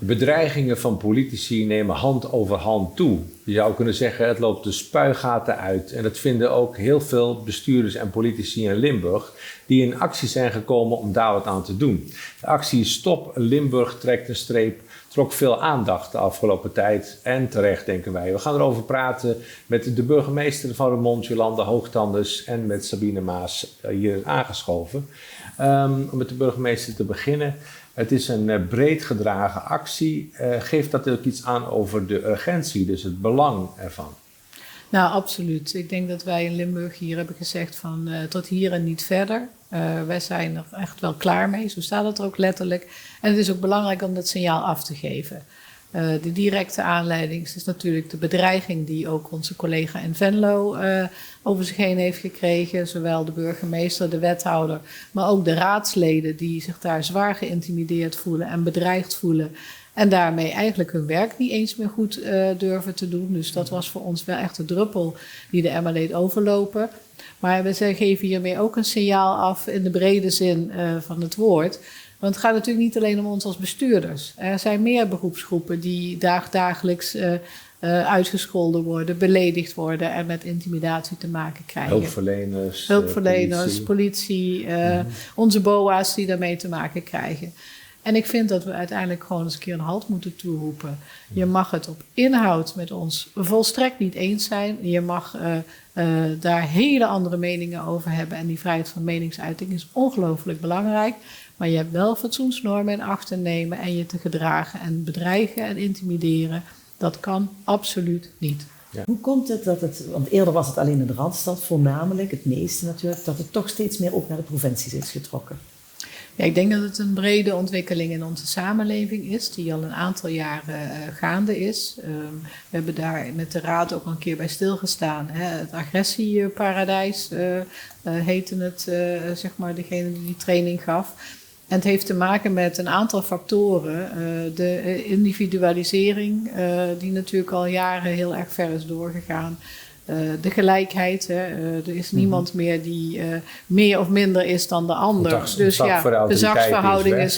Bedreigingen van politici nemen hand over hand toe. Je zou kunnen zeggen, het loopt de spuigaten uit. En dat vinden ook heel veel bestuurders en politici in Limburg, die in actie zijn gekomen om daar wat aan te doen. De actie Stop Limburg trekt een streep trok veel aandacht de afgelopen tijd. En terecht, denken wij. We gaan erover praten met de burgemeester van Roermond, Jolanda Hoogtanders, en met Sabine Maas hier aangeschoven. Om met de burgemeester te beginnen. Het is een breed gedragen actie. Geeft dat ook iets aan over de urgentie, dus het belang ervan? Nou, absoluut. Ik denk dat wij in Limburg hier hebben gezegd van tot hier en niet verder. Wij zijn er echt wel klaar mee, zo staat het er ook letterlijk. En het is ook belangrijk om dat signaal af te geven. De directe aanleiding is natuurlijk de bedreiging die ook onze collega in Venlo over zich heen heeft gekregen. Zowel de burgemeester, de wethouder, maar ook de raadsleden die zich daar zwaar geïntimideerd voelen en bedreigd voelen. En daarmee eigenlijk hun werk niet eens meer goed durven te doen. Dus dat was voor ons wel echt de druppel die de emmer deed overlopen. Maar we geven hiermee ook een signaal af in de brede zin van het woord. Want het gaat natuurlijk niet alleen om ons als bestuurders. Er zijn meer beroepsgroepen die dagelijks uitgescholden worden, beledigd worden en met intimidatie te maken krijgen. Hulpverleners, politie, onze BOA's die daarmee te maken krijgen. En ik vind dat we uiteindelijk gewoon eens een keer een halt moeten toeroepen. Je mag het op inhoud met ons volstrekt niet eens zijn. Je mag daar hele andere meningen over hebben. En die vrijheid van meningsuiting is ongelooflijk belangrijk. Maar je hebt wel fatsoensnormen in acht te nemen en je te gedragen en bedreigen en intimideren. Dat kan absoluut niet. Ja. Hoe komt het dat het, want eerder was het alleen in de Randstad voornamelijk, het meeste natuurlijk, dat het toch steeds meer ook naar de provincies is getrokken? Ja, ik denk dat het een brede ontwikkeling in onze samenleving is, die al een aantal jaren gaande is. We hebben daar met de Raad ook al een keer bij stilgestaan. Het agressieparadijs heette het, zeg maar, degene die training gaf. En het heeft te maken met een aantal factoren. De individualisering, die natuurlijk al jaren heel erg ver is doorgegaan. De gelijkheid, hè. Er is niemand meer die meer of minder is dan de ander. Dus ja, de zachtverhoudingen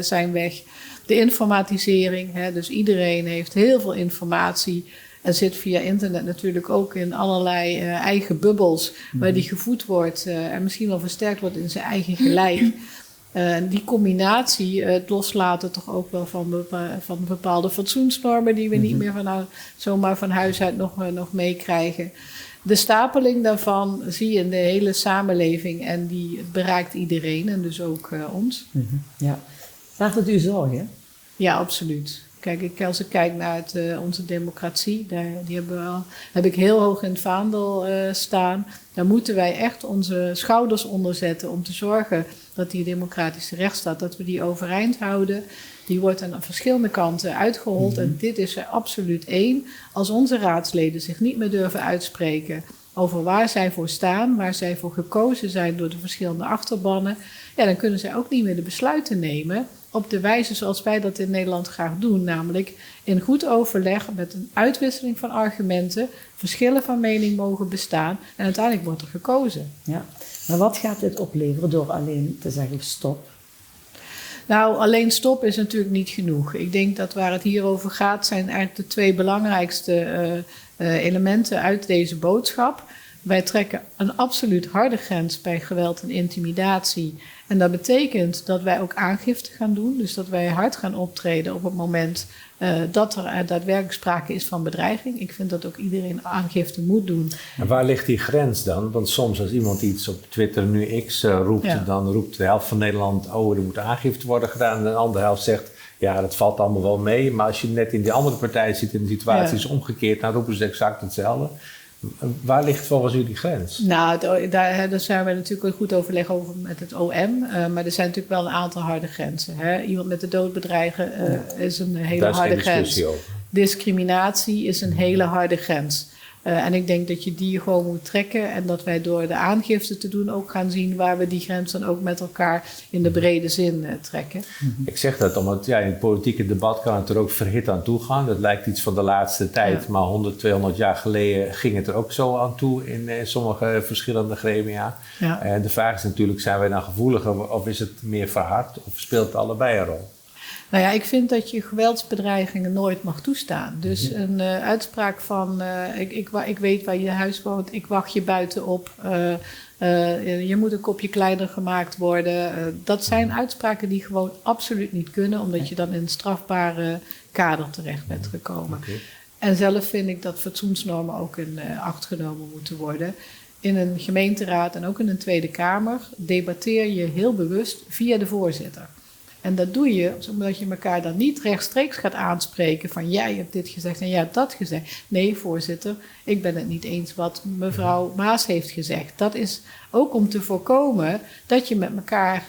zijn weg. De informatisering, hè. Dus iedereen heeft heel veel informatie en zit via internet natuurlijk ook in allerlei eigen bubbels, waar die gevoed wordt en misschien wel versterkt wordt in zijn eigen gelijk. Die combinatie, het loslaten toch ook wel van bepaalde fatsoensnormen die we niet meer zomaar van huis uit nog meekrijgen. De stapeling daarvan zie je in de hele samenleving en die bereikt iedereen en dus ook ons. Ja. Maakt het u zorgen? Ja, absoluut. Kijk, als ik kijk naar onze democratie, die heb ik heel hoog in het vaandel staan. Daar moeten wij echt onze schouders onder zetten om te zorgen dat die democratische rechtsstaat, dat we die overeind houden. Die wordt aan verschillende kanten uitgehold en dit is er absoluut één. Als onze raadsleden zich niet meer durven uitspreken over waar zij voor staan, waar zij voor gekozen zijn door de verschillende achterbannen, ja, dan kunnen zij ook niet meer de besluiten nemen op de wijze zoals wij dat in Nederland graag doen. Namelijk in goed overleg met een uitwisseling van argumenten, verschillen van mening mogen bestaan en uiteindelijk wordt er gekozen. Ja. Maar wat gaat dit opleveren door alleen te zeggen stop? Nou, alleen stop is natuurlijk niet genoeg. Ik denk dat waar het hier over gaat zijn eigenlijk de twee belangrijkste elementen uit deze boodschap. Wij trekken een absoluut harde grens bij geweld en intimidatie. En dat betekent dat wij ook aangifte gaan doen. Dus dat wij hard gaan optreden op het moment dat er daadwerkelijk sprake is van bedreiging. Ik vind dat ook iedereen aangifte moet doen. En waar ligt die grens dan? Want soms als iemand iets op Twitter, nu X, roept, dan roept de helft van Nederland, oh, er moet aangifte worden gedaan. En de andere helft zegt, ja, dat valt allemaal wel mee. Maar als je net in die andere partij zit en de situatie is omgekeerd, dan roepen ze exact hetzelfde. Waar ligt volgens u die grens? Nou, daar zijn we natuurlijk ook goed overleg over met het OM. Maar er zijn natuurlijk wel een aantal harde grenzen. Hè? Iemand met de dood bedreigen is een hele harde grens. Discriminatie is een hele harde grens. En ik denk dat je die gewoon moet trekken. En dat wij door de aangifte te doen ook gaan zien waar we die grens dan ook met elkaar in de brede zin trekken. Ik zeg dat omdat in het politieke debat kan het er ook verhit aan toe gaan. Dat lijkt iets van de laatste tijd. Ja. Maar 100, 200 jaar geleden ging het er ook zo aan toe in sommige verschillende gremia. Ja. En de vraag is natuurlijk, zijn wij dan gevoeliger of is het meer verhard of speelt het allebei een rol? Nou ja, ik vind dat je geweldsbedreigingen nooit mag toestaan. Dus een uitspraak van ik weet waar je huis woont, ik wacht je buiten op. Je moet een kopje kleiner gemaakt worden. Dat zijn uitspraken die gewoon absoluut niet kunnen, omdat je dan in een strafbare kader terecht bent gekomen. Okay. En zelf vind ik dat fatsoensnormen ook in acht genomen moeten worden. In een gemeenteraad en ook in een Tweede Kamer debatteer je heel bewust via de voorzitter. En dat doe je omdat je elkaar dan niet rechtstreeks gaat aanspreken van jij hebt dit gezegd en jij hebt dat gezegd. Nee, voorzitter, ik ben het niet eens wat mevrouw Maas heeft gezegd. Dat is ook om te voorkomen dat je met elkaar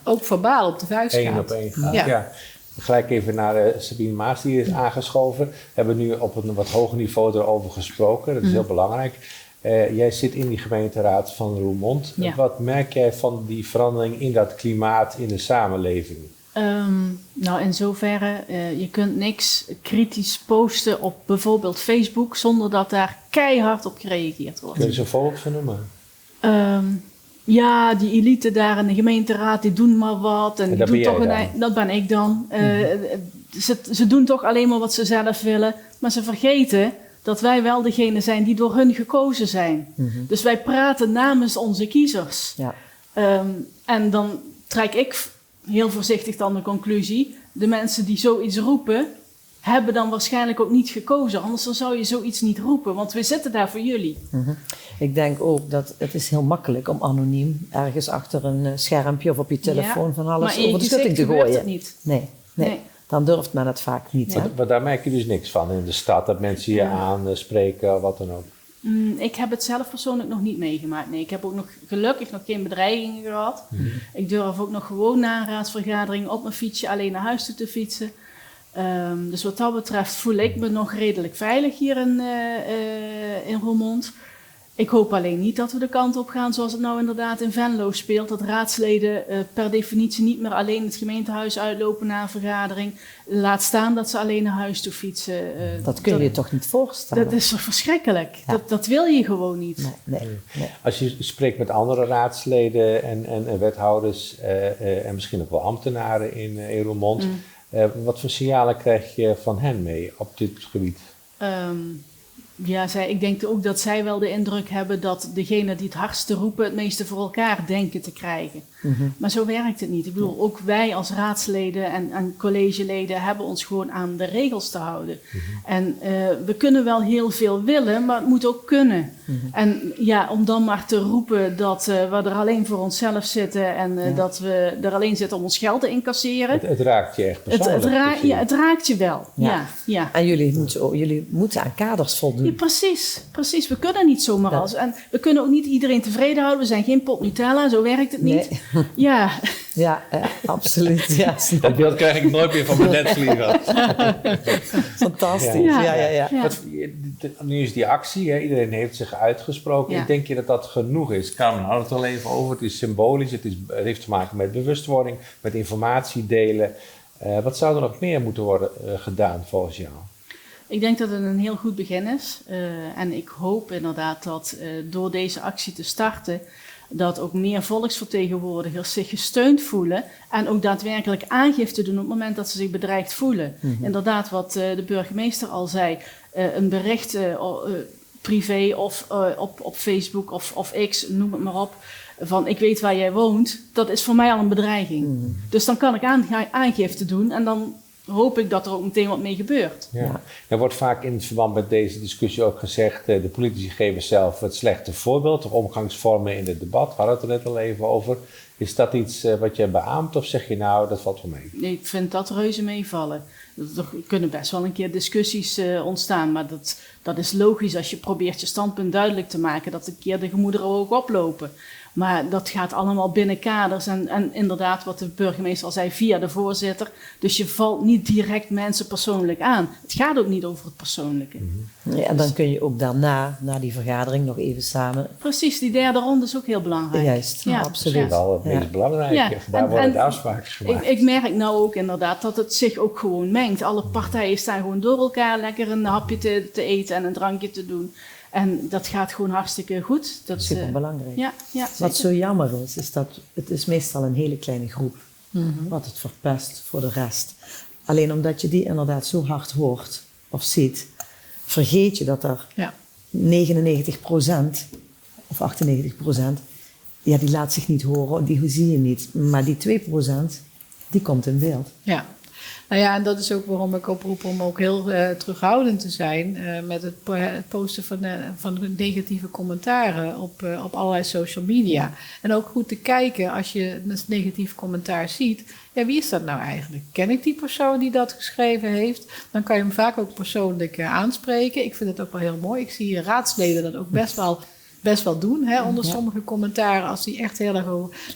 ook verbaal op de vuist gaat. 1 op 1 gaat, Ja. ja. Gelijk even naar Sabine Maas, die is aangeschoven. We hebben nu op een wat hoger niveau erover gesproken. Dat is heel belangrijk. Jij zit in die gemeenteraad van Roermond. Ja. Wat merk jij van die verandering in dat klimaat in de samenleving? Nou, in zoverre, je kunt niks kritisch posten op bijvoorbeeld Facebook zonder dat daar keihard op gereageerd wordt. Kun je eens een voorbeeld van noemen? Ja, die elite daar in de gemeenteraad, die doen maar wat. En die dat doen ben toch jij dan? dat ben ik dan. Ze doen toch alleen maar wat ze zelf willen. Maar ze vergeten dat wij wel degene zijn die door hun gekozen zijn. Dus wij praten namens onze kiezers. Ja. En dan trek ik heel voorzichtig dan de conclusie. De mensen die zoiets roepen, hebben dan waarschijnlijk ook niet gekozen. Anders dan zou je zoiets niet roepen, want we zitten daar voor jullie. Ik denk ook dat het is heel makkelijk om anoniem ergens achter een schermpje of op je telefoon van alles maar in over de je schutting te gezicht gebeurt gooien. het niet. Nee, dan durft men het vaak niet. Nee. Hè? Maar daar merk je dus niks van in de stad, dat mensen je aanspreken, wat dan ook. Ik heb het zelf persoonlijk nog niet meegemaakt. Nee, ik heb ook gelukkig nog geen bedreigingen gehad. Ik durf ook nog gewoon na een raadsvergadering op mijn fietsje alleen naar huis toe te fietsen. Dus wat dat betreft voel ik me nog redelijk veilig hier in Roermond. Ik hoop alleen niet dat we de kant op gaan zoals het nou inderdaad in Venlo speelt. Dat raadsleden per definitie niet meer alleen het gemeentehuis uitlopen na een vergadering. Laat staan dat ze alleen naar huis toe fietsen. Dat kun je je toch niet voorstellen? Dat is verschrikkelijk. Ja. Dat wil je gewoon niet. Nee. Als je spreekt met andere raadsleden en wethouders en misschien ook wel ambtenaren in Roermond, wat voor signalen krijg je van hen mee op dit gebied? Ik denk ook dat zij wel de indruk hebben dat degene die het hardste roepen het meeste voor elkaar denken te krijgen. Maar zo werkt het niet. Ik bedoel, ook wij als raadsleden en collegeleden hebben ons gewoon aan de regels te houden. En we kunnen wel heel veel willen, maar het moet ook kunnen. En ja, om dan maar te roepen dat we er alleen voor onszelf zitten en dat we er alleen zitten om ons geld te incasseren. Het raakt je echt persoonlijk. Het raakt je wel. Ja. En jullie moeten aan kaders voldoen. Ja, precies. We kunnen niet zomaar als. En we kunnen ook niet iedereen tevreden houden. We zijn geen pot Nutella, zo werkt het niet. Nee. Ja. Ja, absoluut. Ja, Dat beeld krijg ik nooit meer van mijn netvliegen. fantastisch. Ja. Nu is die actie, hè, iedereen heeft zich uitgesproken. Ja. Denk je dat dat genoeg is? Kamer had het al even over. Het is symbolisch, het heeft te maken met bewustwording, met informatie delen. Wat zou er nog meer moeten worden gedaan volgens jou? Ik denk dat het een heel goed begin is. En ik hoop inderdaad dat door deze actie te starten, dat ook meer volksvertegenwoordigers zich gesteund voelen en ook daadwerkelijk aangifte doen op het moment dat ze zich bedreigd voelen. Inderdaad, wat de burgemeester al zei, een bericht privé of op Facebook of X, noem het maar op, van ik weet waar jij woont, dat is voor mij al een bedreiging. Dus dan kan ik aangifte doen en dan hoop ik dat er ook meteen wat mee gebeurt. Ja. Er wordt vaak in verband met deze discussie ook gezegd, de politici geven zelf het slechte voorbeeld, of omgangsvormen in het debat, we hadden het er net al even over. Is dat iets wat jij beaamt of zeg je nou, dat valt wel mee? Nee, ik vind dat reuze meevallen. Er kunnen best wel een keer discussies ontstaan, maar dat is logisch als je probeert je standpunt duidelijk te maken, dat een keer de gemoederen ook oplopen. Maar dat gaat allemaal binnen kaders en inderdaad wat de burgemeester al zei, via de voorzitter. Dus je valt niet direct mensen persoonlijk aan. Het gaat ook niet over het persoonlijke. Ja, en dan kun je ook daarna, na die vergadering, nog even samen... Precies, die derde ronde is ook heel belangrijk. Juist, Ja, absoluut. Dat is wel het meest belangrijke. Ja, Daar worden de afspraken gemaakt. Ik merk nou ook inderdaad dat het zich ook gewoon mengt. Alle partijen staan gewoon door elkaar lekker een hapje te eten en een drankje te doen. En dat gaat gewoon hartstikke goed. Dat Superbelangrijk. Ja, Wat zo jammer is dat het is meestal een hele kleine groep. wat het verpest voor de rest. Alleen omdat je die inderdaad zo hard hoort of ziet, vergeet je dat er 99% of 98%, ja, die laat zich niet horen, die zie je niet. Maar die 2%, die komt in beeld. Ja. Nou ja, en dat is ook waarom ik oproep om ook heel terughoudend te zijn met het posten van negatieve commentaren op allerlei social media. En ook goed te kijken als je een negatief commentaar ziet, ja, wie is dat nou eigenlijk? Ken ik die persoon die dat geschreven heeft? Dan kan je hem vaak ook persoonlijk aanspreken. Ik vind het ook wel heel mooi. Ik zie raadsleden dat ook best wel doen, hè, onder sommige commentaren. Als die echt heel erg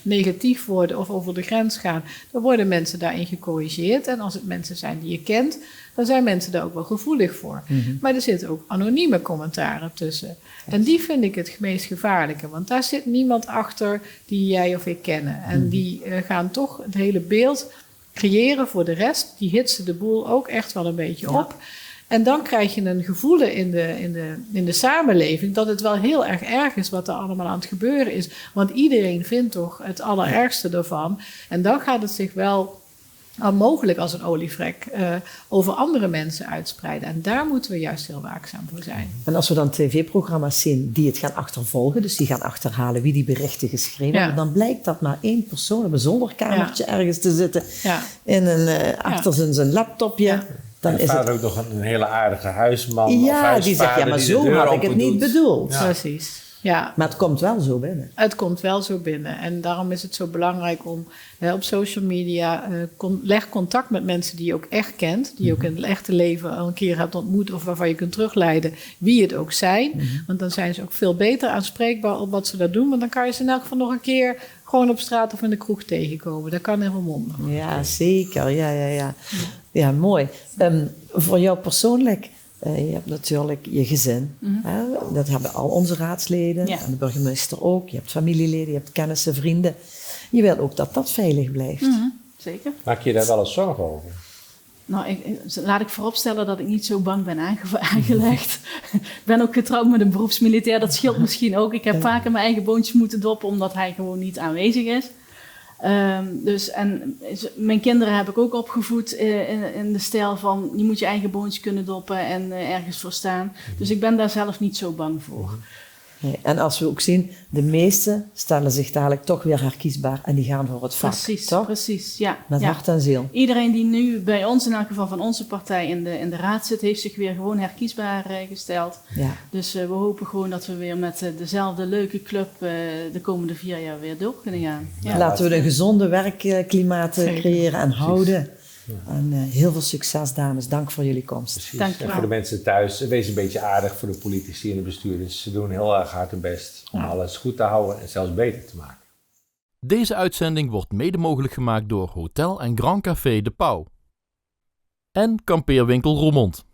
negatief worden of over de grens gaan, dan worden mensen daarin gecorrigeerd. En als het mensen zijn die je kent, dan zijn mensen daar ook wel gevoelig voor. Maar er zitten ook anonieme commentaren tussen. En die vind ik het meest gevaarlijke, want daar zit niemand achter die jij of ik kennen. En die gaan toch het hele beeld creëren voor de rest. Die hitsen de boel ook echt wel een beetje op. En dan krijg je een gevoel in de samenleving dat het wel heel erg is wat er allemaal aan het gebeuren is. Want iedereen vindt toch het allerergste ervan. En dan gaat het zich wel al mogelijk als een olievlek over andere mensen uitspreiden. En daar moeten we juist heel waakzaam voor zijn. En als we dan tv-programma's zien die het gaan achtervolgen, dus die gaan achterhalen wie die berichten geschreven hebben, dan blijkt dat maar één persoon op een zolderkamertje ergens te zitten in achter zijn laptopje. Ja. Dan is vader het ook nog een hele aardige huisman. Ja, die zegt, ja, maar zo had ik het niet bedoeld. Ja. Precies. Ja. Maar het komt wel zo binnen. Het komt wel zo binnen. En daarom is het zo belangrijk om op social media... leg contact met mensen die je ook echt kent. Die je ook in het echte leven al een keer hebt ontmoet... of waarvan je kunt terugleiden wie het ook zijn. Want dan zijn ze ook veel beter aanspreekbaar op wat ze daar doen. Want dan kan je ze in elk geval nog een keer... gewoon op straat of in de kroeg tegenkomen. Dat kan heel wonder. Ja, zeker. Ja, mooi. Voor jou persoonlijk... je hebt natuurlijk je gezin. Hè? Dat hebben al onze raadsleden. En de burgemeester ook. Je hebt familieleden, je hebt kennissen, vrienden. Je wilt ook dat dat veilig blijft. Zeker. Maak je daar wel eens zorgen over? Nou, laat ik vooropstellen dat ik niet zo bang ben aangelegd. Ik ben ook getrouwd met een beroepsmilitair. Dat scheelt misschien ook. Ik heb vaker mijn eigen boontjes moeten doppen... omdat hij gewoon niet aanwezig is. Mijn kinderen heb ik ook opgevoed in de stijl van... je moet je eigen boontje kunnen doppen en ergens voor staan. Dus ik ben daar zelf niet zo bang voor. Nee, en als we ook zien, de meesten stellen zich dadelijk toch weer herkiesbaar... en die gaan voor het vak, Precies, ja. Met hart en ziel. Iedereen die nu bij ons, in elk geval van onze partij, in de raad zit... heeft zich weer gewoon herkiesbaar gesteld. Ja. Dus we hopen gewoon dat we weer met dezelfde leuke club... de komende 4 jaar weer door kunnen gaan. Ja. Laten we een gezonde werkklimaat creëren en houden... En heel veel succes, dames. Dank voor jullie komst. Dank je wel. En voor de mensen thuis, wees een beetje aardig voor de politici en de bestuurders. Ze doen heel erg hard hun best om alles goed te houden en zelfs beter te maken. Deze uitzending wordt mede mogelijk gemaakt door Hotel en Grand Café De Pauw en Kampeerwinkel Roermond.